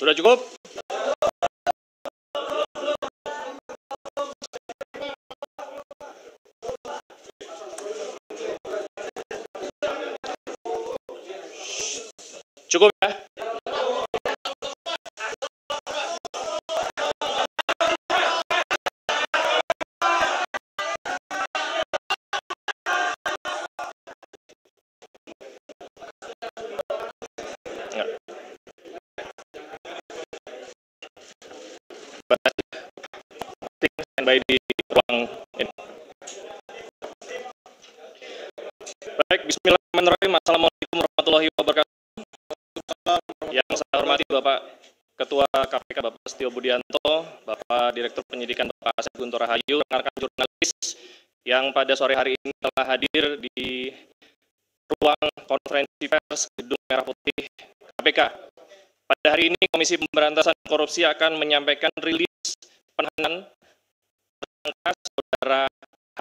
Sudah cukup? Cukup ya? Standby di ruang ini. Baik, bismillahirrahmanirrahim. Assalamualaikum warahmatullahi wabarakatuh. Yang saya hormati Bapak Ketua KPK Bapak Setio Budianto, Bapak Direktur Penyidikan Bapak Asep Guntur Rahayu, rekan-rekan jurnalis yang pada sore hari ini telah hadir di ruang konferensi pers Gedung Merah Putih KPK. Pada hari ini Komisi Pemberantasan Korupsi akan menyampaikan rilis penahanan Saudara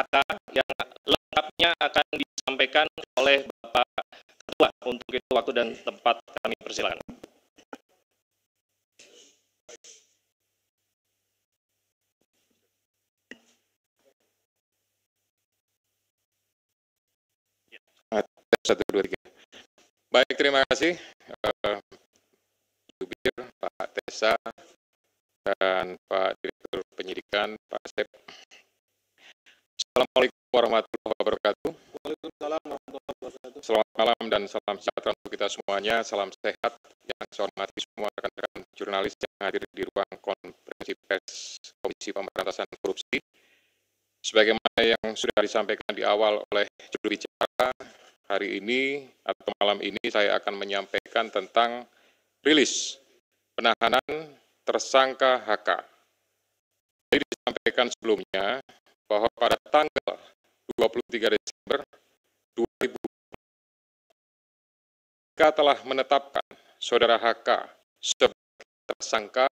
HK yang lengkapnya akan disampaikan oleh Bapak Ketua. Untuk itu waktu dan tempat kami persilakan. Satu, dua, tiga. Baik, terima kasih Jubir, Pak Tessa, dan Pak Direktur Penyidikan, Pak Asep. Assalamualaikum warahmatullahi wabarakatuh. Waalaikumsalam warahmatullahi wabarakatuh. Selamat malam dan salam sejahtera untuk kita semuanya. Salam sehat yang saya hormati semua rekan-rekan jurnalis yang hadir di ruang konferensi pers Komisi Pemberantasan Korupsi. Sebagaimana yang sudah disampaikan di awal oleh juru bicara, hari ini atau malam ini saya akan menyampaikan tentang rilis penahanan tersangka HK. Jadi disampaikan sebelumnya bahwa pada tanggal 23 Desember 2000 KPK telah menetapkan Saudara HK sebagai tersangka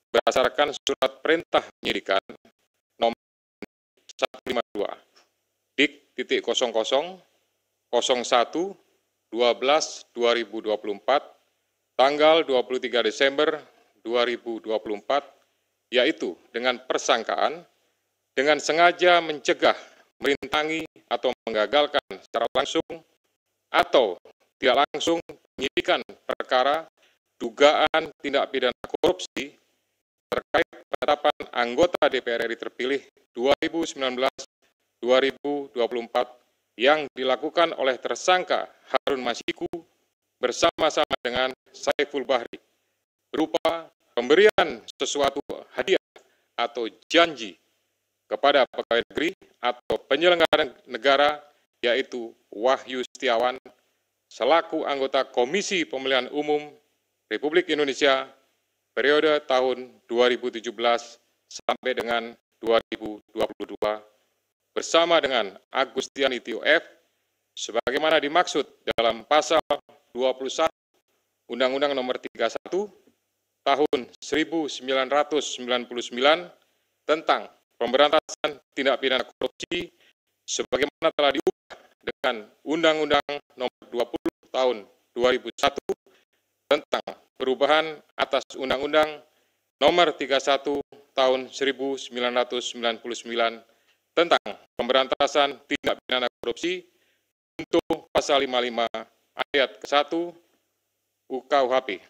berdasarkan surat perintah penyidikan nomor 152 dik.00 01/12/2024 tanggal 23 Desember 2024, yaitu dengan persangkaan dengan sengaja mencegah, merintangi, atau menggagalkan secara langsung atau tidak langsung penyidikan perkara dugaan tindak pidana korupsi terkait penetapan anggota DPR RI terpilih 2019-2024 yang dilakukan oleh tersangka Harun Masiku bersama-sama dengan Saiful Bahri berupa pemberian sesuatu hadiah atau janji kepada pegawai negeri atau penyelenggara negara, yaitu Wahyu Setiawan selaku anggota Komisi Pemilihan Umum Republik Indonesia periode tahun 2017 sampai dengan 2022 bersama dengan Agustiani Tio F sebagaimana dimaksud dalam pasal 21 Undang-Undang Nomor 31 Tahun 1999 tentang pemberantasan tindak pidana korupsi sebagaimana telah diubah dengan Undang-Undang Nomor 20 Tahun 2001 tentang perubahan atas Undang-Undang Nomor 31 Tahun 1999 tentang pemberantasan tindak pidana korupsi untuk pasal 55 ayat ke-1 UKUHP.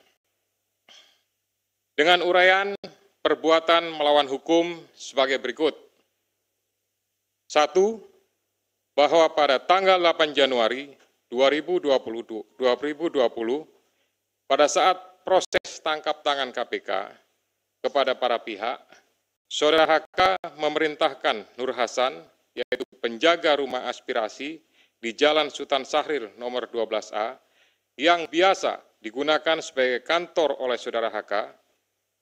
Dengan uraian perbuatan melawan hukum sebagai berikut. 1. Bahwa pada tanggal 8 Januari 2020 pada saat proses tangkap tangan KPK kepada para pihak, Saudara HK memerintahkan Nur Hasan, yaitu penjaga rumah aspirasi di Jalan Sultan Syahrir nomor 12A, yang biasa digunakan sebagai kantor oleh Saudara HK,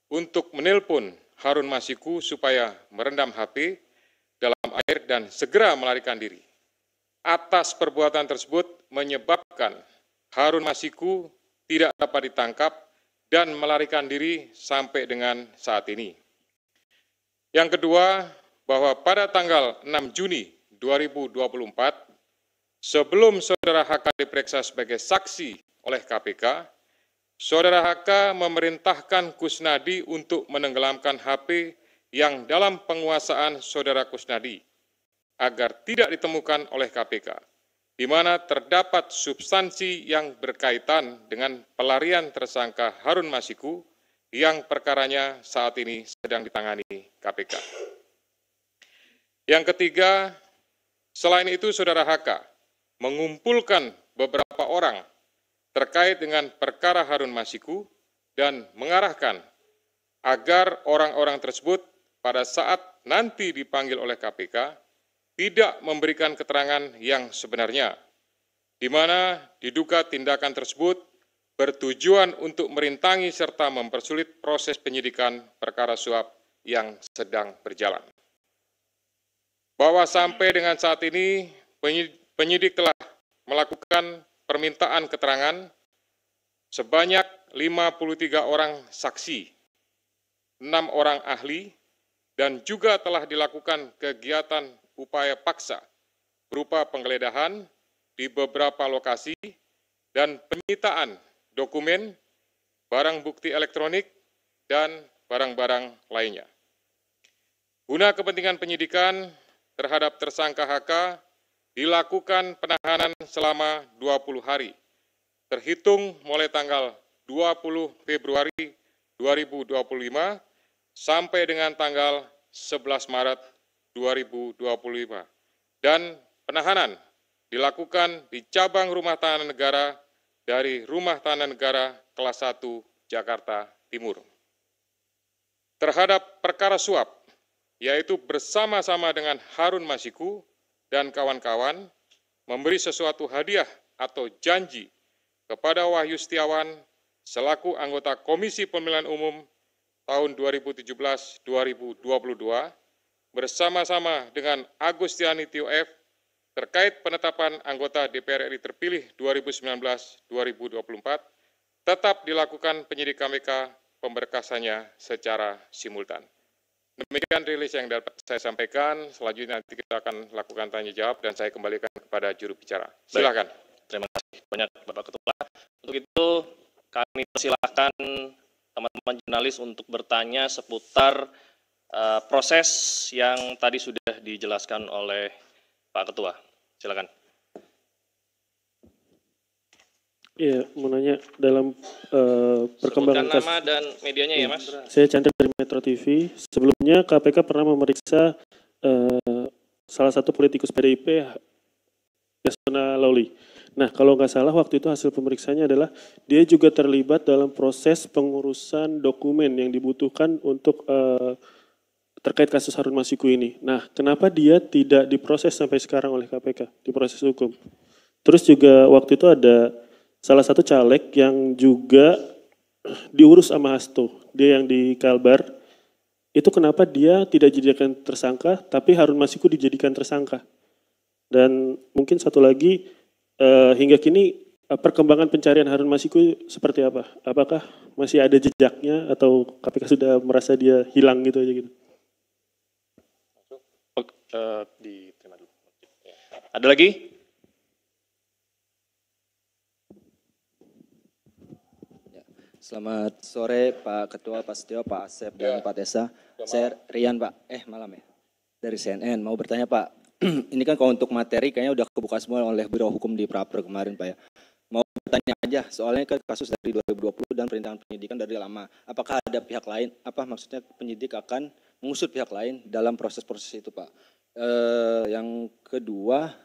untuk menelpon Harun Masiku supaya merendam HP dalam air dan segera melarikan diri. Atas perbuatan tersebut menyebabkan Harun Masiku tidak dapat ditangkap dan melarikan diri sampai dengan saat ini. Yang kedua, bahwa pada tanggal 6 Juni 2024, sebelum Saudara HK diperiksa sebagai saksi oleh KPK, Saudara HK memerintahkan Kusnadi untuk menenggelamkan HP yang dalam penguasaan saudara Kusnadi agar tidak ditemukan oleh KPK, di mana terdapat substansi yang berkaitan dengan pelarian tersangka Harun Masiku yang perkaranya saat ini sedang ditangani KPK. Yang ketiga, selain itu saudara HK mengumpulkan beberapa orang terkait dengan perkara Harun Masiku dan mengarahkan agar orang-orang tersebut pada saat nanti dipanggil oleh KPK tidak memberikan keterangan yang sebenarnya, di mana diduga tindakan tersebut bertujuan untuk merintangi serta mempersulit proses penyidikan perkara suap yang sedang berjalan. Bahwa sampai dengan saat ini penyidik telah melakukan permintaan keterangan sebanyak 53 orang saksi, 6 orang ahli, dan juga telah dilakukan kegiatan upaya paksa berupa penggeledahan di beberapa lokasi dan penyitaan dokumen, barang bukti elektronik, dan barang-barang lainnya. Guna kepentingan penyidikan terhadap tersangka HK, dilakukan penahanan selama 20 hari, terhitung mulai tanggal 20 Februari 2025 sampai dengan tanggal 11 Maret 2025. Dan penahanan dilakukan di cabang rumah tahanan negara dari Rumah Tahanan Negara kelas 1 Jakarta Timur. Terhadap perkara suap, yaitu bersama-sama dengan Harun Masiku dan kawan-kawan memberi sesuatu hadiah atau janji kepada Wahyu Setiawan selaku anggota Komisi Pemilihan Umum tahun 2017-2022 bersama-sama dengan Agustiani Tio F terkait penetapan anggota DPR RI terpilih 2019-2024 tetap dilakukan penyidik KPK pemberkasannya secara simultan. Demikian rilis yang dapat saya sampaikan. Selanjutnya nanti kita akan lakukan tanya jawab dan saya kembalikan kepada juru bicara. Silakan. Terima kasih banyak Bapak Ketua. Untuk itu kami persilahkan teman-teman jurnalis untuk bertanya seputar proses yang tadi sudah dijelaskan oleh Pak Ketua. Silakan. Iya, mau nanya dalam perkembangan kasus. Nama dan medianya ya, Mas. Saya Chandra dari Metro TV. Sebelumnya KPK pernah memeriksa salah satu politikus PDIP, Yasona Lawli. Nah, kalau nggak salah waktu itu hasil pemeriksaannya adalah dia juga terlibat dalam proses pengurusan dokumen yang dibutuhkan untuk terkait kasus Harun Masiku ini. Nah, kenapa dia tidak diproses sampai sekarang oleh KPK, diproses hukum? Terus juga waktu itu ada salah satu caleg yang juga diurus sama Hasto, dia yang di Kalbar, itu kenapa dia tidak dijadikan tersangka, tapi Harun Masiku dijadikan tersangka? Dan mungkin satu lagi, hingga kini perkembangan pencarian Harun Masiku seperti apa? Apakah masih ada jejaknya atau KPK sudah merasa dia hilang gitu aja gitu? Diterima dulu. Ada lagi? Selamat sore Pak Ketua, Pak Setio, Pak Asep, dan Pak Tessa. Saya Rian Pak, malam ya, dari CNN. Mau bertanya Pak, ini kan kalau untuk materi kayaknya udah kebuka semua oleh Biro Hukum di Praper kemarin Pak ya. Mau bertanya aja, soalnya kan kasus dari 2020 dan perintangan penyidikan dari lama. Apakah ada pihak lain, maksudnya penyidik akan mengusut pihak lain dalam proses-proses itu Pak. Yang kedua,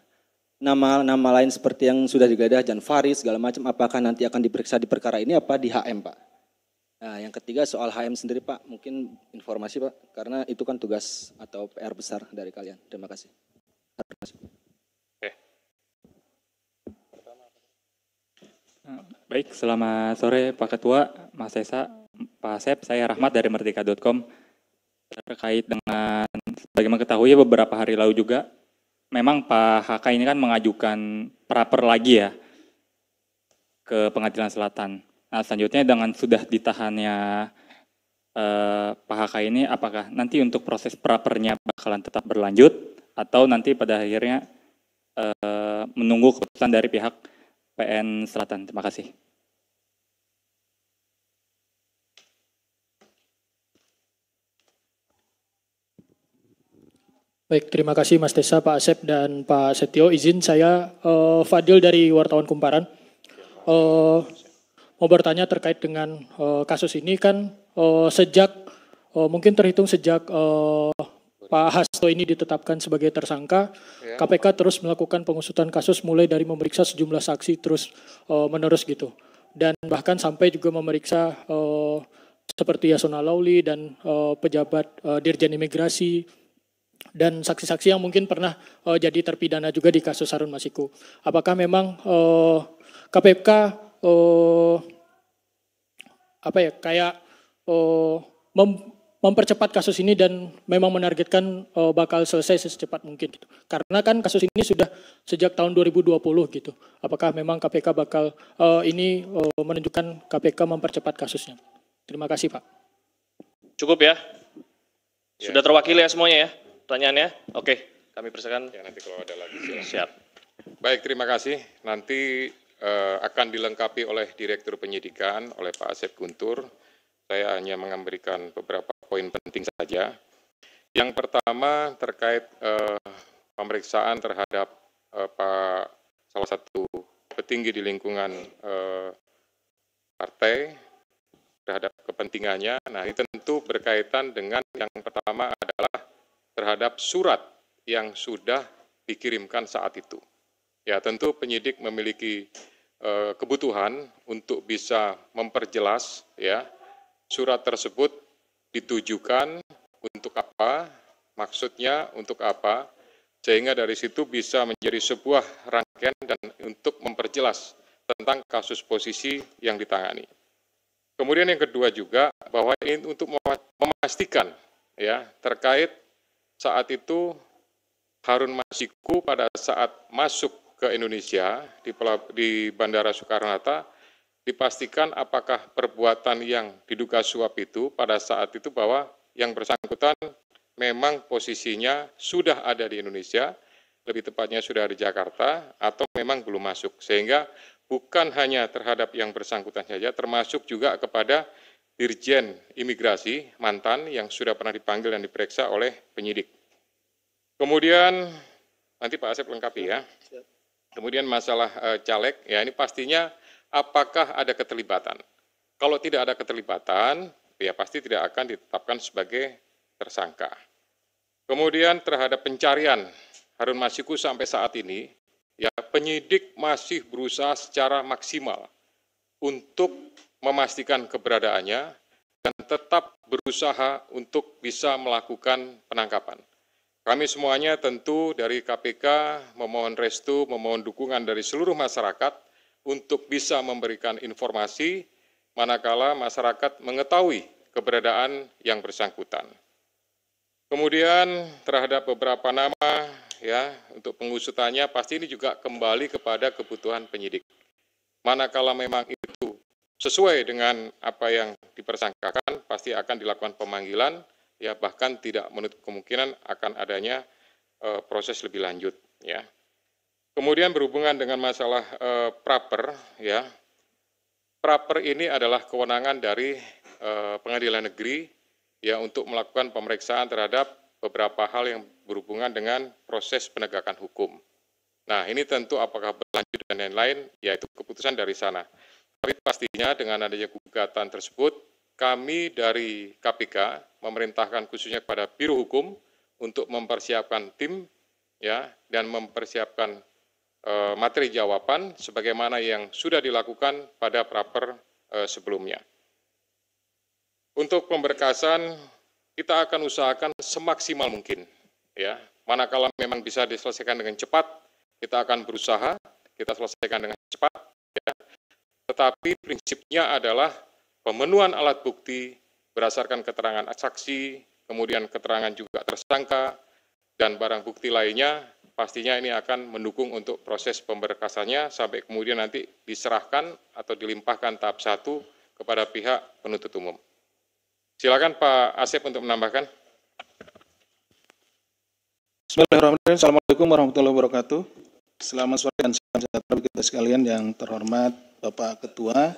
nama lain seperti yang sudah digeledah, Jan Faris segala macam, apakah nanti akan diperiksa di perkara ini apa di HM Pak? Nah, yang ketiga soal HM sendiri Pak, mungkin informasi Pak, karena itu kan tugas atau PR besar dari kalian. Terima kasih. Baik, selamat sore Pak Ketua, Mas Esa, Pak Asep, saya Rahmat dari Merdeka.com. Terkait dengan, bagaimana ketahui beberapa hari lalu juga, memang Pak HK ini kan mengajukan praper lagi ya ke Pengadilan Selatan. Nah selanjutnya dengan sudah ditahannya Pak HK ini, apakah nanti untuk proses prapernya bakalan tetap berlanjut atau nanti pada akhirnya menunggu keputusan dari pihak PN Selatan? Terima kasih. Baik, terima kasih Mas Tessa, Pak Asep, dan Pak Setio. Izin saya Fadil dari Wartawan Kumparan. Mau bertanya terkait dengan kasus ini kan sejak mungkin terhitung sejak Pak Hasto ini ditetapkan sebagai tersangka, KPK terus melakukan pengusutan kasus mulai dari memeriksa sejumlah saksi terus menerus gitu. Dan bahkan sampai juga memeriksa seperti Yasona Lauli dan pejabat Dirjen Imigrasi dan saksi-saksi yang mungkin pernah jadi terpidana juga di kasus Harun Masiku. Apakah memang KPK mempercepat kasus ini dan memang menargetkan bakal selesai secepat mungkin gitu. Karena kan kasus ini sudah sejak tahun 2020 gitu. Apakah memang KPK bakal ini menunjukkan KPK mempercepat kasusnya? Terima kasih Pak. Cukup ya? Sudah terwakili ya semuanya ya? Pertanyaannya? Oke, kami persilakan. Ya, nanti kalau ada lagi silakan. Siap. Baik, terima kasih. Nanti akan dilengkapi oleh Direktur Penyidikan, oleh Pak Asep Guntur. Saya hanya memberikan beberapa poin penting saja. Yang pertama terkait pemeriksaan terhadap salah satu petinggi di lingkungan partai terhadap kepentingannya. Nah, ini tentu berkaitan dengan yang pertama adalah terhadap surat yang sudah dikirimkan saat itu. Ya, tentu penyidik memiliki kebutuhan untuk bisa memperjelas ya surat tersebut ditujukan untuk apa, maksudnya untuk apa, sehingga dari situ bisa menjadi sebuah rangkaian dan untuk memperjelas tentang kasus posisi yang ditangani. Kemudian yang kedua juga bahwa ini untuk memastikan ya terkait saat itu Harun Masiku pada saat masuk ke Indonesia di Bandara Soekarno-Hatta dipastikan apakah perbuatan yang diduga suap itu pada saat itu bahwa yang bersangkutan memang posisinya sudah ada di Indonesia, lebih tepatnya sudah di Jakarta atau memang belum masuk. Sehingga bukan hanya terhadap yang bersangkutan saja, termasuk juga kepada Dirjen Imigrasi mantan yang sudah pernah dipanggil dan diperiksa oleh penyidik. Kemudian nanti Pak Asep lengkapi ya. Kemudian masalah caleg, ya ini pastinya apakah ada keterlibatan. Kalau tidak ada keterlibatan, ya pasti tidak akan ditetapkan sebagai tersangka. Kemudian terhadap pencarian Harun Masiku sampai saat ini, ya penyidik masih berusaha secara maksimal untuk memastikan keberadaannya dan tetap berusaha untuk bisa melakukan penangkapan. Kami semuanya tentu dari KPK memohon restu, memohon dukungan dari seluruh masyarakat untuk bisa memberikan informasi manakala masyarakat mengetahui keberadaan yang bersangkutan. Kemudian terhadap beberapa nama ya untuk pengusutannya pasti ini juga kembali kepada kebutuhan penyidik. Manakala memang itu sesuai dengan apa yang dipersangkakan pasti akan dilakukan pemanggilan ya bahkan tidak menutup kemungkinan akan adanya proses lebih lanjut ya. Kemudian berhubungan dengan masalah praper ya. Praper ini adalah kewenangan dari pengadilan negeri ya untuk melakukan pemeriksaan terhadap beberapa hal yang berhubungan dengan proses penegakan hukum. Nah, ini tentu apakah berlanjut dan lain-lain, yaitu keputusan dari sana. Tapi pastinya dengan adanya gugatan tersebut, kami dari KPK memerintahkan khususnya kepada Biro Hukum untuk mempersiapkan tim ya dan mempersiapkan materi jawaban sebagaimana yang sudah dilakukan pada praper sebelumnya. Untuk pemberkasan kita akan usahakan semaksimal mungkin ya. Manakala memang bisa diselesaikan dengan cepat, kita akan berusaha kita selesaikan dengan cepat ya. Tetapi prinsipnya adalah pemenuhan alat bukti berdasarkan keterangan saksi, kemudian keterangan juga tersangka dan barang bukti lainnya pastinya ini akan mendukung untuk proses pemberkasannya sampai kemudian nanti diserahkan atau dilimpahkan tahap 1 kepada pihak penuntut umum. Silakan Pak Asep untuk menambahkan. Bismillahirrahmanirrahim. Assalamualaikum warahmatullahi wabarakatuh. Selamat sore dan salam sejahtera bagi kita sekalian yang terhormat Bapak Ketua,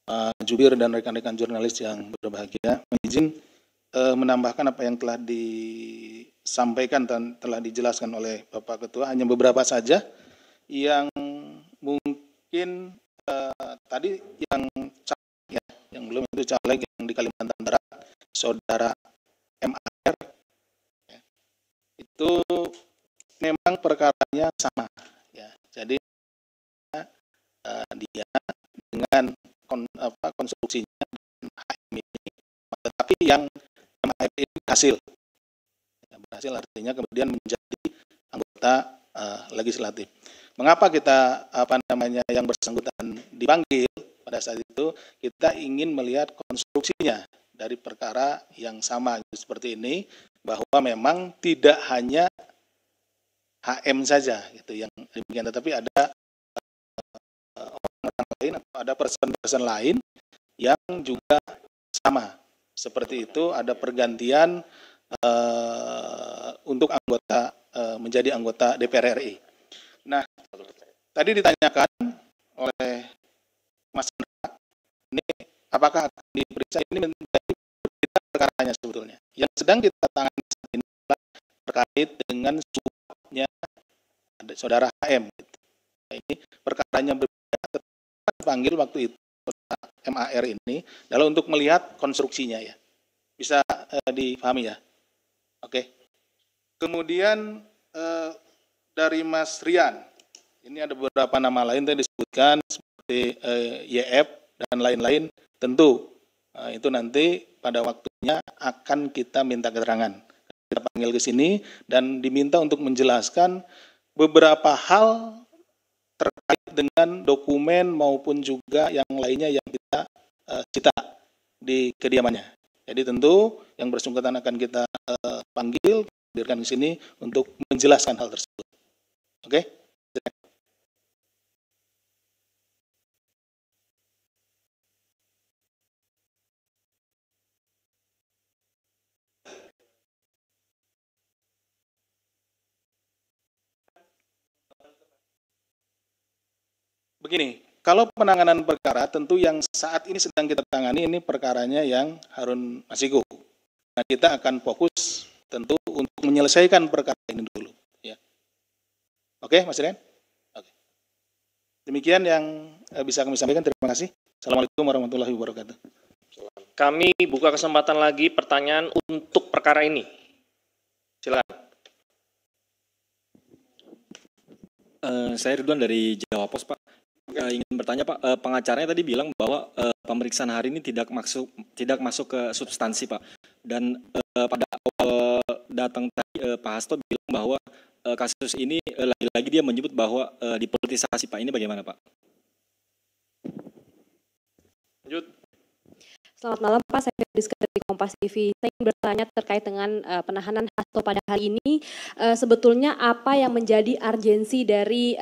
Pak Jubir dan rekan-rekan jurnalis yang berbahagia. Izin menambahkan apa yang telah disampaikan dan telah dijelaskan oleh Bapak Ketua, hanya beberapa saja yang mungkin tadi yang caleg ya, yang belum itu caleg yang di Kalimantan Barat, Saudara MAR, ya, itu memang perkaranya sama, ya. Jadi dia dengan konstruksinya HM ini, tetapi yang MAR ini berhasil artinya kemudian menjadi anggota legislatif. Mengapa kita yang bersangkutan dipanggil pada saat itu? Kita ingin melihat konstruksinya dari perkara yang sama seperti ini, bahwa memang tidak hanya HM saja gitu yang demikian, tetapi ada orang lain atau ada person-person lain yang juga sama seperti itu, ada pergantian untuk anggota menjadi anggota DPR RI. Nah, tadi ditanyakan oleh Mas Hendra, ini apakah akan diperiksa, ini menjadi perkaranya sebetulnya. Yang sedang kita tangani saat ini adalah terkait dengan suapnya Saudara HM. Gitu. Nah, ini perkaranya berbeda. Panggil waktu itu MAR ini adalah untuk melihat konstruksinya ya. Bisa dipahami ya. Oke. Kemudian dari Mas Rian, ini ada beberapa nama lain yang disebutkan seperti YF dan lain-lain. Tentu itu nanti pada waktunya akan kita minta keterangan. Kita panggil ke sini dan diminta untuk menjelaskan beberapa hal terkait dengan dokumen maupun juga yang lainnya yang kita cita di kediamannya. Jadi tentu yang bersangkutan akan kita panggil, hadirkan di sini untuk menjelaskan hal tersebut. Oke? Begini, kalau penanganan perkara tentu yang saat ini sedang kita tangani ini perkaranya yang Harun Masiku. Nah, kita akan fokus tentu untuk menyelesaikan perkara ini dulu. Ya. Oke, Mas Rian? Oke. Demikian yang bisa kami sampaikan. Terima kasih. Assalamualaikum warahmatullahi wabarakatuh. Kami buka kesempatan lagi pertanyaan untuk perkara ini. Silakan. Saya Ridwan dari Jawa Pos, Pak. Ingin bertanya, Pak, pengacaranya tadi bilang bahwa pemeriksaan hari ini tidak masuk ke substansi, Pak. Dan pada awal datang tadi Pak Hasto bilang bahwa kasus ini lagi-lagi dia menyebut bahwa dipolitisasi, Pak. Ini bagaimana, Pak? Lanjut. Selamat malam Pak, saya Rizka dari Kompas TV. Saya ingin bertanya terkait dengan penahanan Hasto pada hari ini. Sebetulnya apa yang menjadi urgensi dari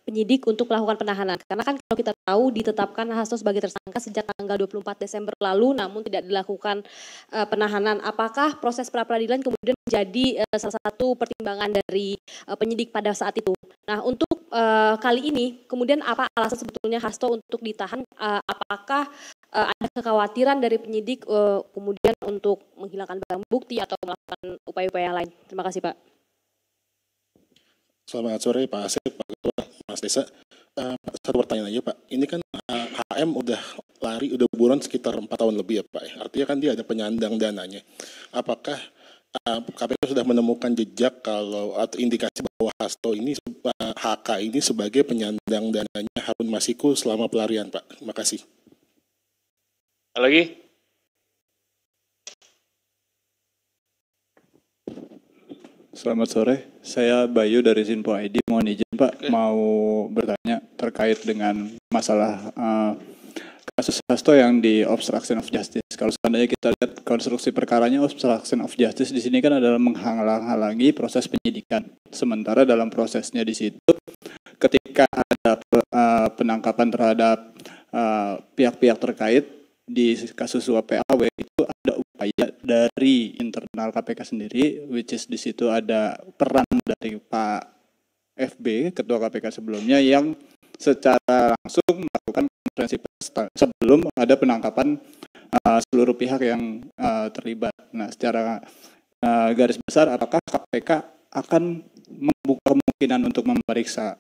penyidik untuk melakukan penahanan? Karena kan kalau kita tahu ditetapkan Hasto sebagai tersangka sejak tanggal 24 Desember lalu, namun tidak dilakukan penahanan. Apakah proses pra-peradilan kemudian menjadi salah satu pertimbangan dari penyidik pada saat itu? Nah, untuk kali ini, kemudian apa alasan sebetulnya Hasto untuk ditahan? Apakah ada kekhawatiran dari penyidik kemudian untuk menghilangkan barang bukti atau melakukan upaya-upaya lain? Terima kasih, Pak. Selamat sore Pak Asep, Pak Ketua, Mas Desa. Satu pertanyaan aja Pak, ini kan HM udah lari, udah buron sekitar 4 tahun lebih ya Pak. Artinya kan dia ada penyandang dananya. Apakah KPK sudah menemukan jejak atau indikasi bahwa Hasto ini, HK ini sebagai penyandang dananya Harun Masiku selama pelarian Pak? Terima kasih. Lagi? Selamat sore, saya Bayu dari Sinpo ID. Mohon izin Pak, mau bertanya terkait dengan masalah kasus Hasto yang di obstruction of justice. Kalau seandainya kita lihat konstruksi perkaranya obstruction of justice di sini kan adalah menghalang-halangi proses penyidikan. Sementara dalam prosesnya di situ, ketika ada penangkapan terhadap pihak-pihak terkait di kasus suap PAW, itu ada upaya dari internal KPK sendiri, which is di situ ada peran dari Pak FB, Ketua KPK sebelumnya, yang secara langsung melakukan konferensi pers sebelum ada penangkapan seluruh pihak yang terlibat. Nah, secara garis besar apakah KPK akan membuka kemungkinan untuk memeriksa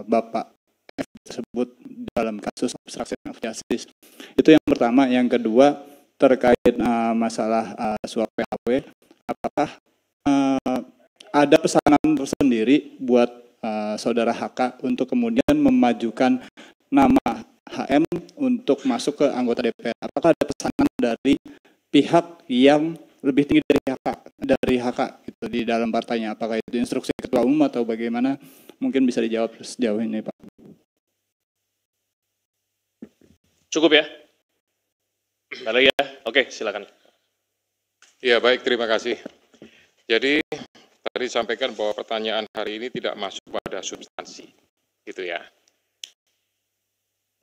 Bapak F tersebut dalam kasus obstruction of justice. Itu yang pertama. Yang kedua terkait masalah suap PHW, apakah ada pesanan tersendiri buat saudara HK untuk kemudian memajukan nama HM untuk masuk ke anggota DPR? Apakah ada pesanan dari pihak yang lebih tinggi dari HK gitu di dalam partainya? Apakah itu instruksi ketua umum atau bagaimana? Mungkin bisa dijawab sejauh ini, Pak. Cukup ya? Balik ya? Oke, silakan. Ya, baik, terima kasih. Jadi tadi sampaikan bahwa pertanyaan hari ini tidak masuk pada substansi, gitu ya.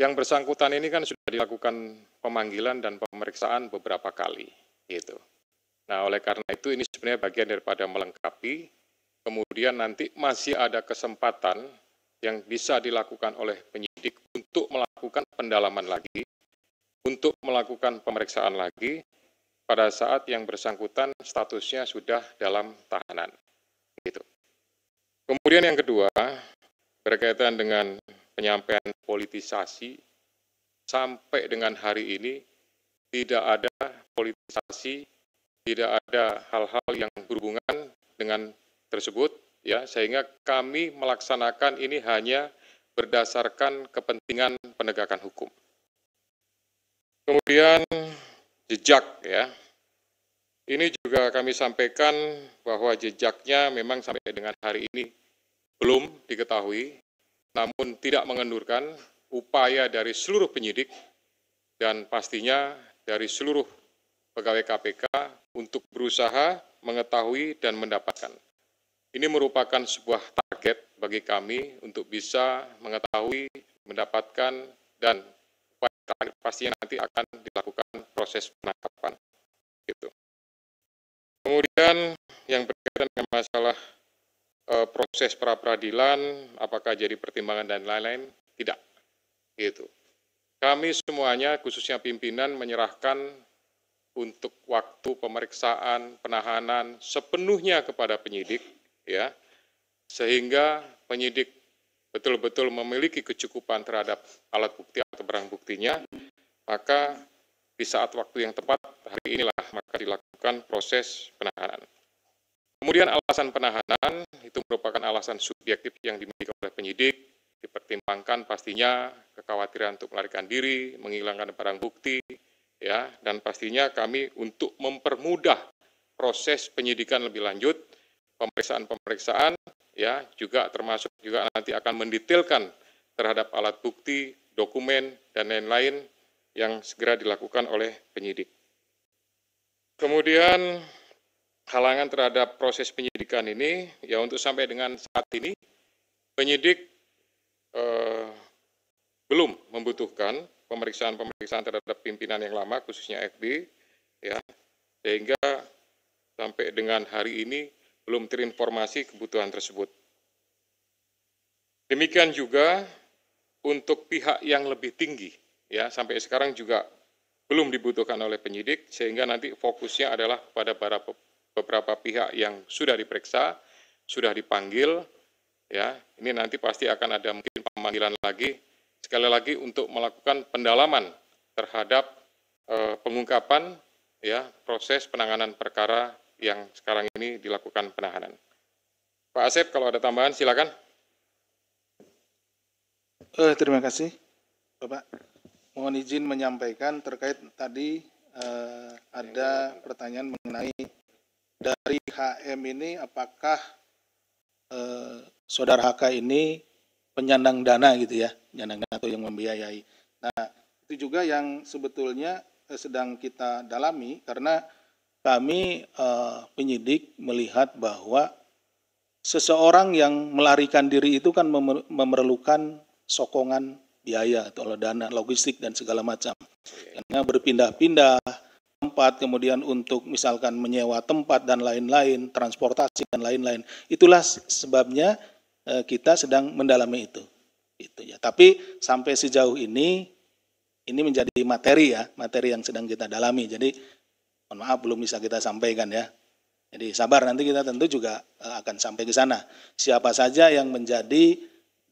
Yang bersangkutan ini kan sudah dilakukan pemanggilan dan pemeriksaan beberapa kali, gitu. Nah, oleh karena itu ini sebenarnya bagian daripada melengkapi, kemudian nanti masih ada kesempatan yang bisa dilakukan oleh penyidik untuk melakukan pendalaman lagi, untuk melakukan pemeriksaan lagi pada saat yang bersangkutan statusnya sudah dalam tahanan. Gitu. Kemudian yang kedua, berkaitan dengan penyampaian politisasi, sampai dengan hari ini tidak ada politisasi, tidak ada hal-hal yang berhubungan dengan tersebut, ya, sehingga kami melaksanakan ini hanya berdasarkan kepentingan penegakan hukum. Kemudian jejak, ya, ini juga kami sampaikan bahwa jejaknya memang sampai dengan hari ini belum diketahui, namun tidak mengendurkan upaya dari seluruh penyidik dan pastinya dari seluruh pegawai KPK untuk berusaha mengetahui dan mendapatkan. Ini merupakan sebuah target bagi kami untuk bisa mengetahui, mendapatkan, dan pastinya nanti akan dilakukan proses penangkapan. Gitu. Kemudian yang berkaitan dengan masalah proses pra-peradilan, apakah jadi pertimbangan dan lain-lain, tidak. Gitu. Kami semuanya, khususnya pimpinan, menyerahkan untuk waktu pemeriksaan, penahanan sepenuhnya kepada penyidik, ya, sehingga penyidik betul-betul memiliki kecukupan terhadap alat bukti atau barang buktinya, maka di saat waktu yang tepat hari inilah maka dilakukan proses penahanan. Kemudian alasan penahanan itu merupakan alasan subjektif yang dimiliki oleh penyidik, dipertimbangkan pastinya kekhawatiran untuk melarikan diri, menghilangkan barang bukti, ya, dan pastinya kami untuk mempermudah proses penyidikan lebih lanjut, pemeriksaan-pemeriksaan, ya, juga termasuk juga nanti akan mendetailkan terhadap alat bukti, dokumen, dan lain-lain yang segera dilakukan oleh penyidik. Kemudian halangan terhadap proses penyidikan ini, ya, untuk sampai dengan saat ini penyidik belum membutuhkan pemeriksaan terhadap pimpinan yang lama, khususnya FB, ya, sehingga sampai dengan hari ini belum terinformasi kebutuhan tersebut. Demikian juga untuk pihak yang lebih tinggi, ya, sampai sekarang juga belum dibutuhkan oleh penyidik, sehingga nanti fokusnya adalah pada beberapa pihak yang sudah diperiksa, sudah dipanggil, ya, ini nanti pasti akan ada mungkin pemanggilan lagi, sekali lagi untuk melakukan pendalaman terhadap pengungkapan, ya, proses penanganan perkara yang sekarang ini dilakukan penahanan. Pak Asep, kalau ada tambahan silakan. Terima kasih, Bapak. Mohon izin menyampaikan terkait tadi ada pertanyaan mengenai dari HM ini apakah saudara HK ini penyandang dana gitu ya, penyandang dana atau yang membiayai. Nah, itu juga yang sebetulnya sedang kita dalami karena kami penyidik melihat bahwa seseorang yang melarikan diri itu kan memerlukan sokongan biaya atau dana logistik dan segala macam. Karena berpindah-pindah tempat, kemudian untuk misalkan menyewa tempat dan lain-lain, transportasi dan lain-lain. Itulah sebabnya kita sedang mendalami itu. Itu ya. Tapi sampai sejauh ini menjadi materi ya, materi yang sedang kita dalami. Jadi mohon maaf belum bisa kita sampaikan ya. Jadi sabar, nanti kita tentu juga akan sampai ke sana. Siapa saja yang menjadi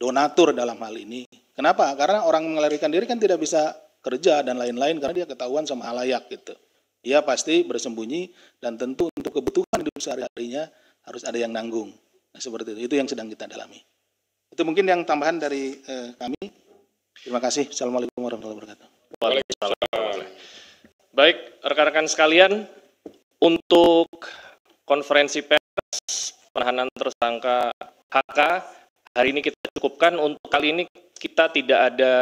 donatur dalam hal ini. Kenapa? Karena orang melarikan diri kan tidak bisa kerja dan lain-lain karena dia ketahuan sama halayak gitu. Dia pasti bersembunyi dan tentu untuk kebutuhan hidup sehari-harinya harus ada yang nanggung. Nah, seperti itu yang sedang kita dalami. Itu mungkin yang tambahan dari kami. Terima kasih. Assalamualaikum warahmatullahi wabarakatuh. Waalaikumsalam. Baik, rekan-rekan sekalian, untuk konferensi pers penahanan tersangka HK hari ini kita cukupkan. Untuk kali ini kita tidak ada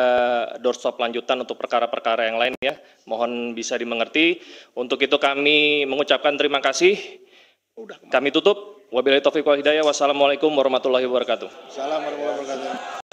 doorstop lanjutan untuk perkara-perkara yang lain ya. Mohon bisa dimengerti. Untuk itu kami mengucapkan terima kasih. Kami tutup. Wabillahi taufiq wal hidayah. Wassalamualaikum warahmatullahi wabarakatuh. Assalamualaikum warahmatullahi wabarakatuh.